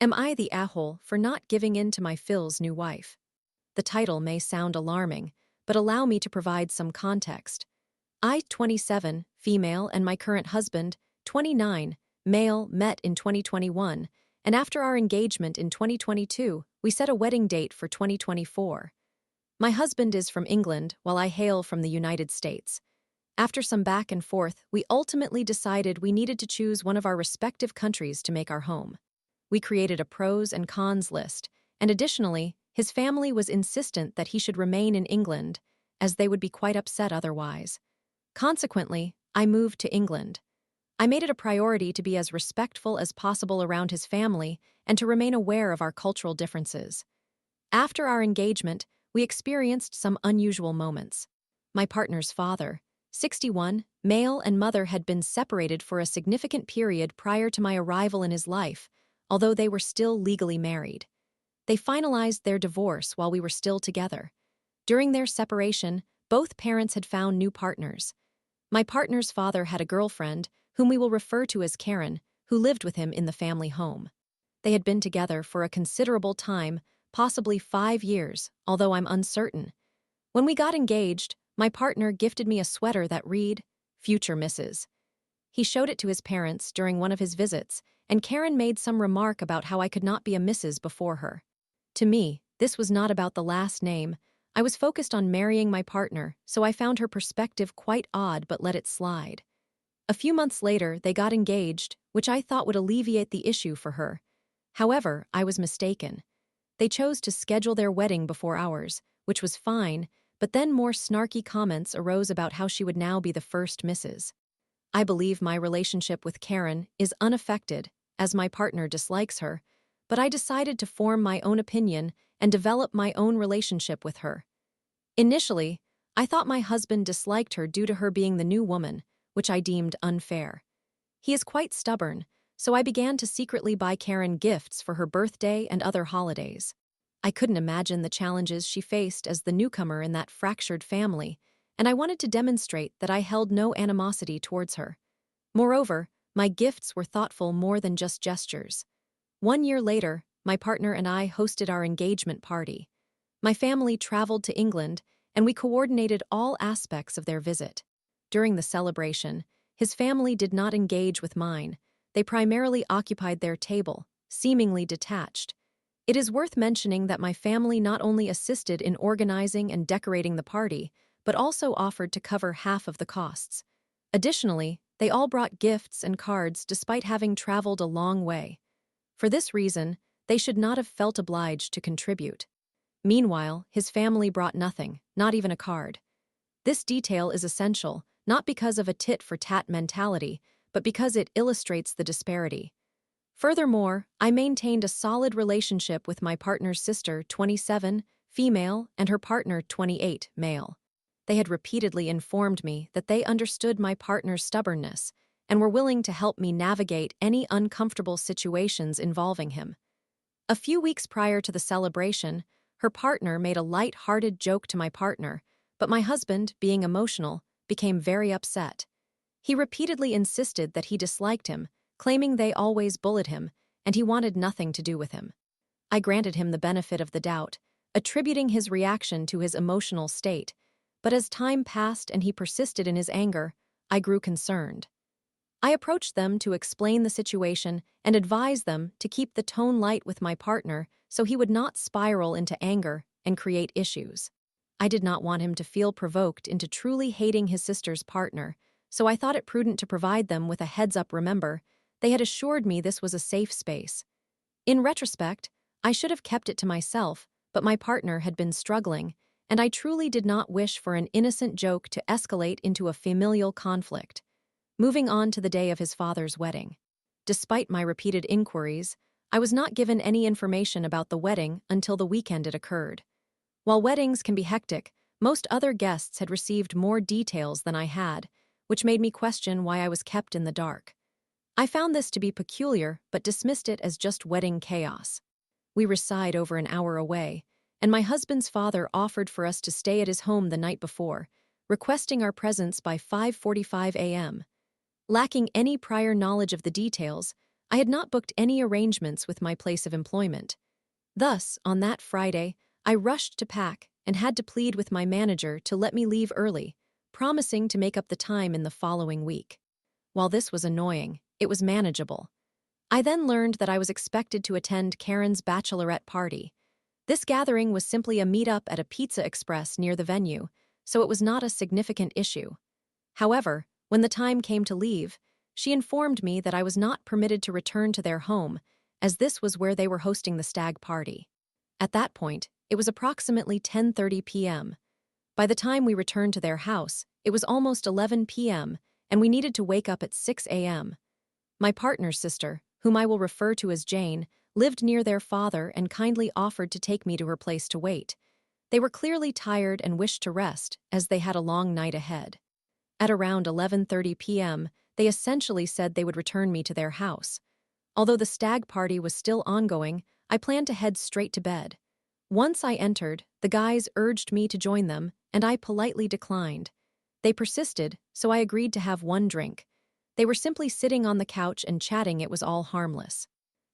Am I the Ahole for not giving in to my Phil's new wife? The title may sound alarming, but allow me to provide some context. I, 27, female, and my current husband, 29, male, met in 2021, and after our engagement in 2022, we set a wedding date for 2024. My husband is from England, while I hail from the United States. After some back and forth, we ultimately decided we needed to choose one of our respective countries to make our home. We created a pros and cons list, and additionally, his family was insistent that he should remain in England, as they would be quite upset otherwise. Consequently, I moved to England. I made it a priority to be as respectful as possible around his family and to remain aware of our cultural differences. After our engagement, we experienced some unusual moments. My partner's father, 61, male, and mother had been separated for a significant period prior to my arrival in his life, although they were still legally married. They finalized their divorce while we were still together. During their separation, both parents had found new partners. My partner's father had a girlfriend, whom we will refer to as Karen, who lived with him in the family home. They had been together for a considerable time, possibly 5 years, although I'm uncertain. When we got engaged, my partner gifted me a sweater that read, "Future Mrs." He showed it to his parents during one of his visits, and Karen made some remark about how I could not be a Mrs. before her. To me, this was not about the last name. I was focused on marrying my partner, so I found her perspective quite odd but let it slide. A few months later, they got engaged, which I thought would alleviate the issue for her. However, I was mistaken. They chose to schedule their wedding before ours, which was fine, but then more snarky comments arose about how she would now be the first Mrs. I believe my relationship with Karen is unaffected, as my partner dislikes her, but I decided to form my own opinion and develop my own relationship with her. Initially, I thought my husband disliked her due to her being the new woman, which I deemed unfair. He is quite stubborn, so I began to secretly buy Karen gifts for her birthday and other holidays. I couldn't imagine the challenges she faced as the newcomer in that fractured family, and I wanted to demonstrate that I held no animosity towards her. Moreover, my gifts were thoughtful more than just gestures. 1 year later, my partner and I hosted our engagement party. My family traveled to England, and we coordinated all aspects of their visit. During the celebration, his family did not engage with mine. They primarily occupied their table, seemingly detached. It is worth mentioning that my family not only assisted in organizing and decorating the party, but also offered to cover half of the costs. Additionally, they all brought gifts and cards despite having traveled a long way. For this reason, they should not have felt obliged to contribute. Meanwhile, his family brought nothing, not even a card. This detail is essential, not because of a tit-for-tat mentality, but because it illustrates the disparity. Furthermore, I maintained a solid relationship with my partner's sister, 27, female, and her partner, 28, male. They had repeatedly informed me that they understood my partner's stubbornness and were willing to help me navigate any uncomfortable situations involving him. A few weeks prior to the celebration, her partner made a light-hearted joke to my partner, but my husband, being emotional, became very upset. He repeatedly insisted that he disliked him, claiming they always bullied him, and he wanted nothing to do with him. I granted him the benefit of the doubt, attributing his reaction to his emotional state, but as time passed and he persisted in his anger, I grew concerned. I approached them to explain the situation and advise them to keep the tone light with my partner so he would not spiral into anger and create issues. I did not want him to feel provoked into truly hating his sister's partner, so I thought it prudent to provide them with a heads-up. Remember, they had assured me this was a safe space. In retrospect, I should have kept it to myself, but my partner had been struggling, and I truly did not wish for an innocent joke to escalate into a familial conflict. Moving on to the day of his father's wedding. Despite my repeated inquiries, I was not given any information about the wedding until the weekend it occurred. While weddings can be hectic, most other guests had received more details than I had, which made me question why I was kept in the dark. I found this to be peculiar, but dismissed it as just wedding chaos. We reside over an hour away, and my husband's father offered for us to stay at his home the night before, requesting our presence by 5:45 a.m. Lacking any prior knowledge of the details, I had not booked any arrangements with my place of employment. Thus, on that Friday, I rushed to pack and had to plead with my manager to let me leave early, promising to make up the time in the following week. While this was annoying, it was manageable. I then learned that I was expected to attend Karen's bachelorette party. This gathering was simply a meetup at a Pizza Express near the venue, so it was not a significant issue. However, when the time came to leave, she informed me that I was not permitted to return to their home, as this was where they were hosting the stag party. At that point, it was approximately 10:30 p.m. By the time we returned to their house, it was almost 11 p.m., and we needed to wake up at 6 a.m. My partner's sister, whom I will refer to as Jane, lived near their father and kindly offered to take me to her place to wait. They were clearly tired and wished to rest, as they had a long night ahead. At around 11:30 p.m., they essentially said they would return me to their house. Although the stag party was still ongoing, I planned to head straight to bed. Once I entered, the guys urged me to join them, and I politely declined. They persisted, so I agreed to have one drink. They were simply sitting on the couch and chatting. It was all harmless.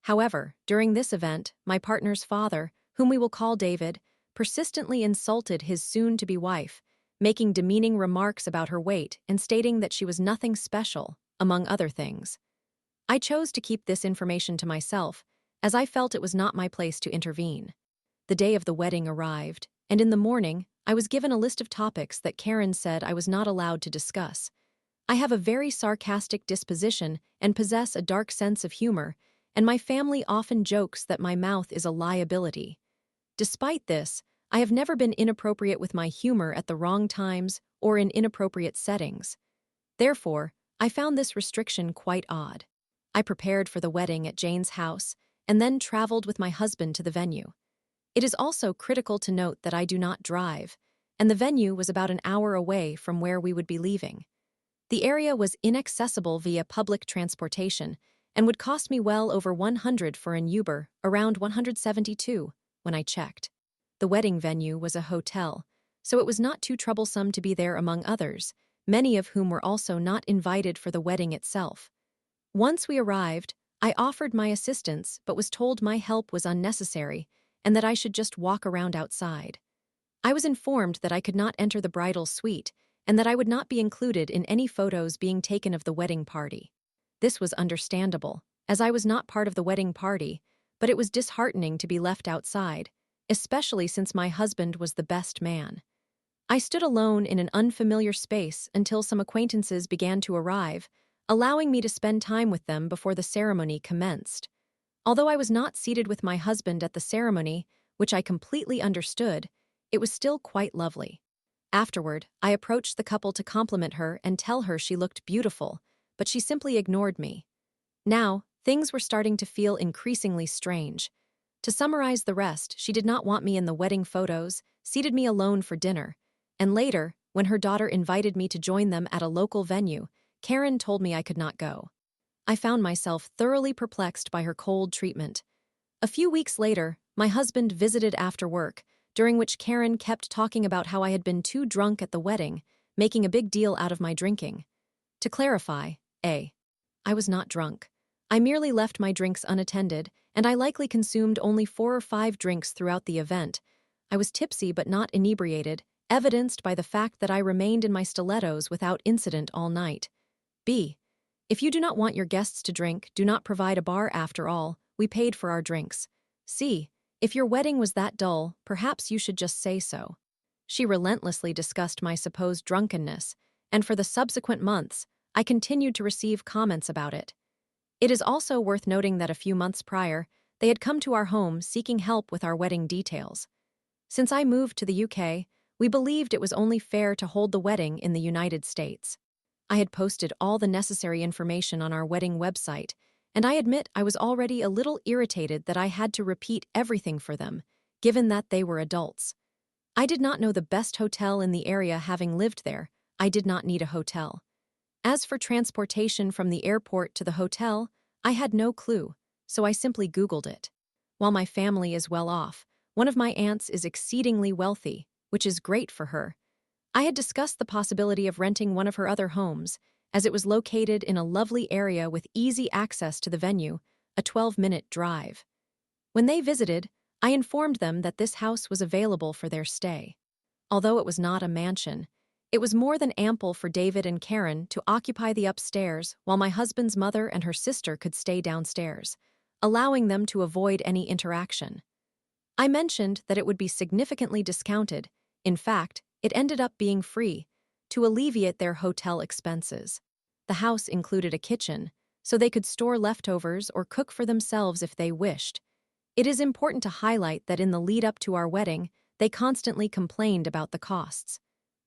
However, during this event, my partner's father, whom we will call David, persistently insulted his soon-to-be wife, making demeaning remarks about her weight and stating that she was nothing special, among other things. I chose to keep this information to myself, as I felt it was not my place to intervene. The day of the wedding arrived, and in the morning, I was given a list of topics that Karen said I was not allowed to discuss. I have a very sarcastic disposition and possess a dark sense of humor, and my family often jokes that my mouth is a liability. Despite this, I have never been inappropriate with my humor at the wrong times or in inappropriate settings. Therefore, I found this restriction quite odd. I prepared for the wedding at Jane's house and then traveled with my husband to the venue. It is also critical to note that I do not drive, and the venue was about an hour away from where we would be leaving. The area was inaccessible via public transportation and would cost me well over $100 for an Uber, around $172 when I checked. The wedding venue was a hotel, so it was not too troublesome to be there among others, many of whom were also not invited for the wedding itself. Once we arrived, I offered my assistance but was told my help was unnecessary and that I should just walk around outside. I was informed that I could not enter the bridal suite and that I would not be included in any photos being taken of the wedding party. This was understandable, as I was not part of the wedding party, but it was disheartening to be left outside, especially since my husband was the best man. I stood alone in an unfamiliar space until some acquaintances began to arrive, allowing me to spend time with them before the ceremony commenced. Although I was not seated with my husband at the ceremony, which I completely understood, it was still quite lovely. Afterward, I approached the couple to compliment her and tell her she looked beautiful, but she simply ignored me. Now, things were starting to feel increasingly strange. To summarize the rest, she did not want me in the wedding photos, seated me alone for dinner, and later, when her daughter invited me to join them at a local venue, Karen told me I could not go. I found myself thoroughly perplexed by her cold treatment. A few weeks later, my husband visited after work, during which Karen kept talking about how I had been too drunk at the wedding, making a big deal out of my drinking. To clarify, I was not drunk. I merely left my drinks unattended, and I likely consumed only 4 or 5 drinks throughout the event. I was tipsy but not inebriated, evidenced by the fact that I remained in my stilettos without incident all night. B. If you do not want your guests to drink, do not provide a bar. After all, we paid for our drinks. C. If your wedding was that dull, perhaps you should just say so. She relentlessly discussed my supposed drunkenness, and for the subsequent months, I continued to receive comments about it. It is also worth noting that a few months prior, they had come to our home seeking help with our wedding details. Since I moved to the UK, we believed it was only fair to hold the wedding in the United States. I had posted all the necessary information on our wedding website, and I admit I was already a little irritated that I had to repeat everything for them, given that they were adults. I did not know the best hotel in the area. Having lived there, I did not need a hotel. As for transportation from the airport to the hotel, I had no clue, so I simply Googled it. While my family is well off, one of my aunts is exceedingly wealthy, which is great for her. I had discussed the possibility of renting one of her other homes, as it was located in a lovely area with easy access to the venue, a 12-minute drive. When they visited, I informed them that this house was available for their stay. Although it was not a mansion, it was more than ample for David and Karen to occupy the upstairs while my husband's mother and her sister could stay downstairs, allowing them to avoid any interaction. I mentioned that it would be significantly discounted. In fact, it ended up being free, to alleviate their hotel expenses. The house included a kitchen, so they could store leftovers or cook for themselves if they wished. It is important to highlight that in the lead-up to our wedding, they constantly complained about the costs.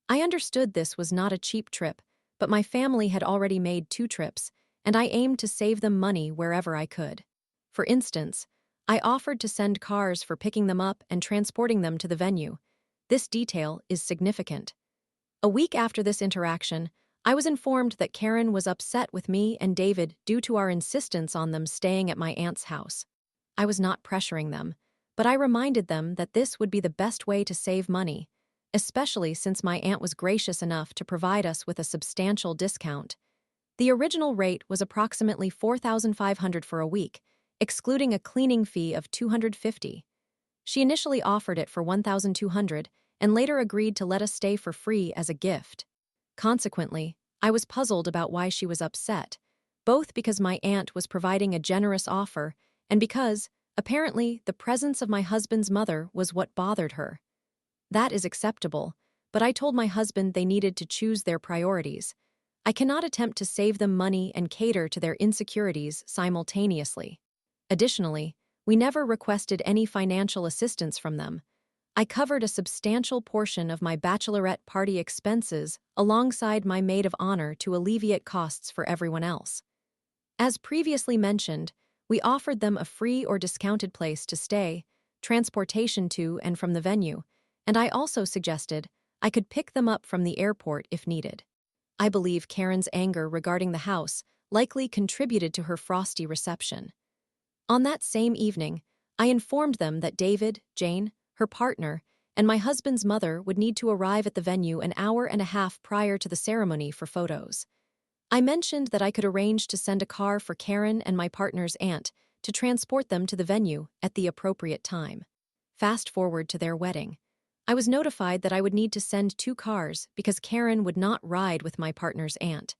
I understood this was not a cheap trip, but my family had already made 2 trips, and I aimed to save them money wherever I could. For instance, I offered to send cars for picking them up and transporting them to the venue. This detail is significant. A week after this interaction, I was informed that Karen was upset with me and David due to our insistence on them staying at my aunt's house. I was not pressuring them, but I reminded them that this would be the best way to save money, especially since my aunt was gracious enough to provide us with a substantial discount. The original rate was approximately $4,500 for a week, excluding a cleaning fee of $250. She initially offered it for $1,200 and later agreed to let us stay for free as a gift. Consequently, I was puzzled about why she was upset, both because my aunt was providing a generous offer and because, apparently, the presence of my husband's mother was what bothered her. That is acceptable, but I told my husband they needed to choose their priorities. I cannot attempt to save them money and cater to their insecurities simultaneously. Additionally, we never requested any financial assistance from them. I covered a substantial portion of my bachelorette party expenses alongside my maid of honor to alleviate costs for everyone else. As previously mentioned, we offered them a free or discounted place to stay, transportation to and from the venue, and I also suggested I could pick them up from the airport if needed. I believe Karen's anger regarding the house likely contributed to her frosty reception. On that same evening, I informed them that David, Jane, her partner, and my husband's mother would need to arrive at the venue an hour and a half prior to the ceremony for photos. I mentioned that I could arrange to send a car for Karen and my partner's aunt to transport them to the venue at the appropriate time. Fast forward to their wedding. I was notified that I would need to send 2 cars because Karen would not ride with my partner's aunt.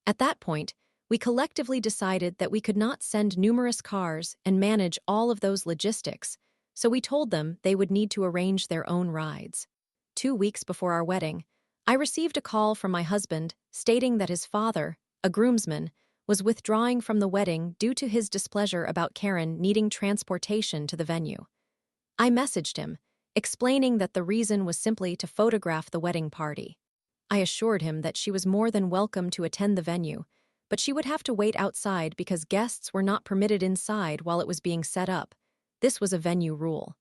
At that point, we collectively decided that we could not send numerous cars and manage all of those logistics, so we told them they would need to arrange their own rides. 2 weeks before our wedding, I received a call from my husband stating that his father, a groomsman, was withdrawing from the wedding due to his displeasure about Karen needing transportation to the venue. I messaged him, explaining that the reason was simply to photograph the wedding party. I assured him that she was more than welcome to attend the venue, but she would have to wait outside because guests were not permitted inside while it was being set up. This was a venue rule.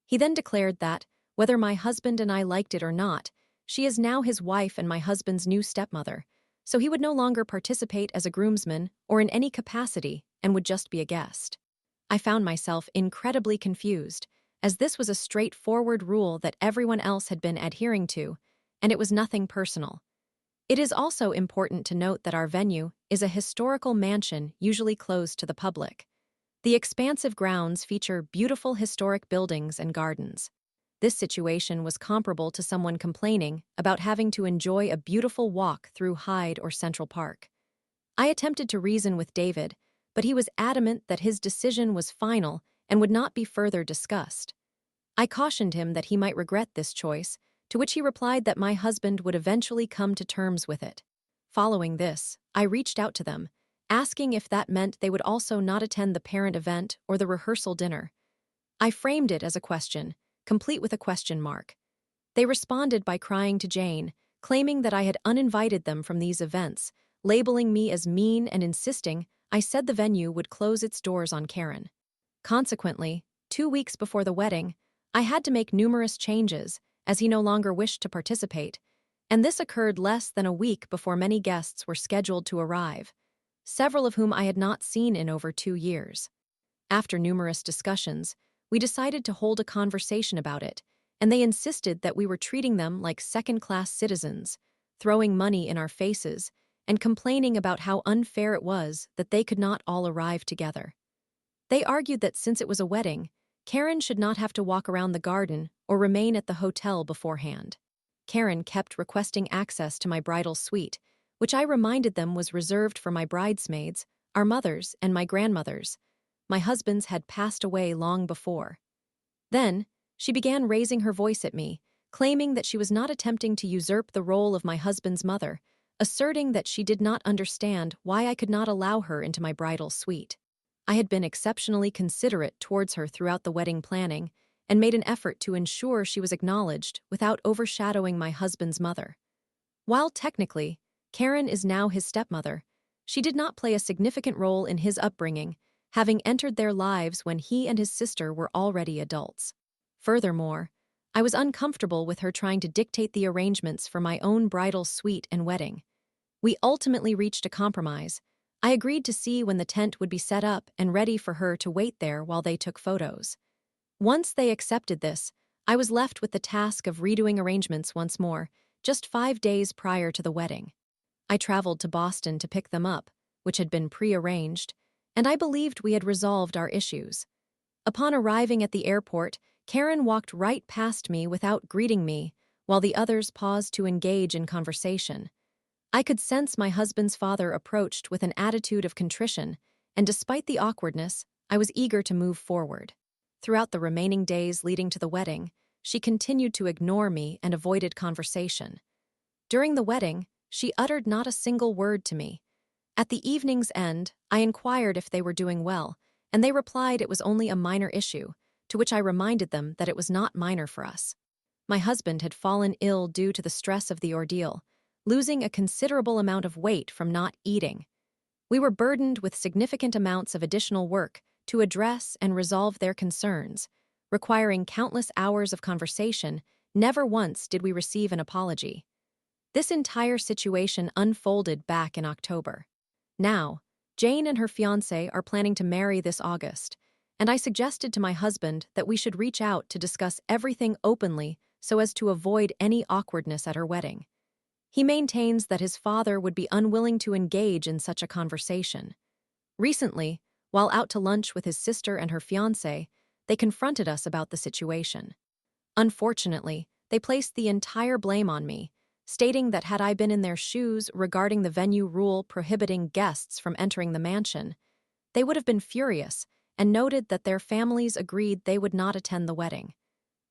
He then declared that, whether my husband and I liked it or not, she is now his wife and my husband's new stepmother, so he would no longer participate as a groomsman or in any capacity and would just be a guest. I found myself incredibly confused, as this was a straightforward rule that everyone else had been adhering to, and it was nothing personal. It is also important to note that our venue is a historical mansion usually closed to the public. The expansive grounds feature beautiful historic buildings and gardens. This situation was comparable to someone complaining about having to enjoy a beautiful walk through Hyde or Central Park. I attempted to reason with David, but he was adamant that his decision was final and would not be further discussed. I cautioned him that he might regret this choice, to which he replied that my husband would eventually come to terms with it. Following this, I reached out to them, asking if that meant they would also not attend the parent event or the rehearsal dinner. I framed it as a question, complete with a question mark. They responded by crying to Jane, claiming that I had uninvited them from these events, labeling me as mean and insisting I said the venue would close its doors on Karen. Consequently, 2 weeks before the wedding, I had to make numerous changes, as he no longer wished to participate, and this occurred less than a week before many guests were scheduled to arrive, several of whom I had not seen in over 2 years. After numerous discussions, we decided to hold a conversation about it, and they insisted that we were treating them like second-class citizens, throwing money in our faces, and complaining about how unfair it was that they could not all arrive together. They argued that since it was a wedding, Karen should not have to walk around the garden or remain at the hotel beforehand. Karen kept requesting access to my bridal suite, which I reminded them was reserved for my bridesmaids, our mothers, and my grandmothers. My husband's had passed away long before. Then, she began raising her voice at me, claiming that she was not attempting to usurp the role of my husband's mother, asserting that she did not understand why I could not allow her into my bridal suite. I had been exceptionally considerate towards her throughout the wedding planning and made an effort to ensure she was acknowledged without overshadowing my husband's mother. While technically, Karen is now his stepmother, she did not play a significant role in his upbringing, having entered their lives when he and his sister were already adults. Furthermore, I was uncomfortable with her trying to dictate the arrangements for my own bridal suite and wedding. We ultimately reached a compromise. I agreed to see when the tent would be set up and ready for her to wait there while they took photos. Once they accepted this, I was left with the task of redoing arrangements once more, just 5 days prior to the wedding. I traveled to Boston to pick them up, which had been pre-arranged, and I believed we had resolved our issues. Upon arriving at the airport, Karen walked right past me without greeting me, while the others paused to engage in conversation. I could sense my husband's father approached with an attitude of contrition, and despite the awkwardness, I was eager to move forward. Throughout the remaining days leading to the wedding, she continued to ignore me and avoided conversation. During the wedding, she uttered not a single word to me. At the evening's end, I inquired if they were doing well, and they replied it was only a minor issue, to which I reminded them that it was not minor for us. My husband had fallen ill due to the stress of the ordeal, losing a considerable amount of weight from not eating. We were burdened with significant amounts of additional work to address and resolve their concerns, requiring countless hours of conversation. Never once did we receive an apology. This entire situation unfolded back in October. Now, Jane and her fiancé are planning to marry this August, and I suggested to my husband that we should reach out to discuss everything openly so as to avoid any awkwardness at her wedding. He maintains that his father would be unwilling to engage in such a conversation. Recently, while out to lunch with his sister and her fiancé, they confronted us about the situation. Unfortunately, they placed the entire blame on me, stating that had I been in their shoes regarding the venue rule prohibiting guests from entering the mansion, they would have been furious and noted that their families agreed they would not attend the wedding.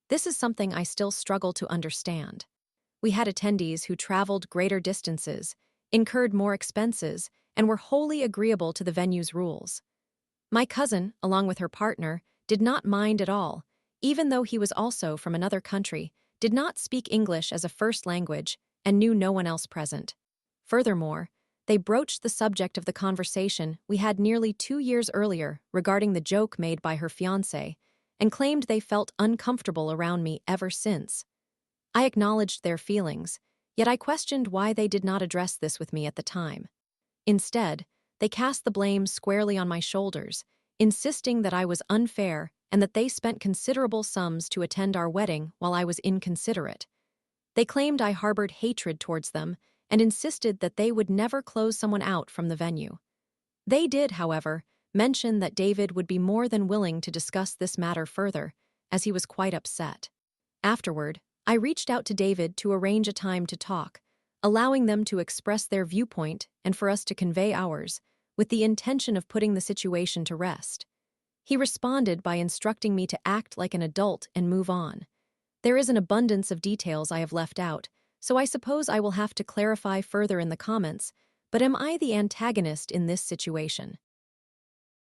This is something I still struggle to understand. We had attendees who traveled greater distances, incurred more expenses, and were wholly agreeable to the venue's rules. My cousin, along with her partner, did not mind at all, even though he was also from another country, did not speak English as a first language, and knew no one else present. Furthermore, they broached the subject of the conversation we had nearly 2 years earlier regarding the joke made by her fiancé, and claimed they felt uncomfortable around me ever since. I acknowledged their feelings, yet I questioned why they did not address this with me at the time. Instead, they cast the blame squarely on my shoulders, insisting that I was unfair and that they spent considerable sums to attend our wedding while I was inconsiderate. They claimed I harbored hatred towards them and insisted that they would never close someone out from the venue. They did, however, mention that David would be more than willing to discuss this matter further, as he was quite upset. Afterward, I reached out to David to arrange a time to talk, allowing them to express their viewpoint and for us to convey ours, with the intention of putting the situation to rest. He responded by instructing me to act like an adult and move on. There is an abundance of details I have left out, so I suppose I will have to clarify further in the comments, but am I the antagonist in this situation?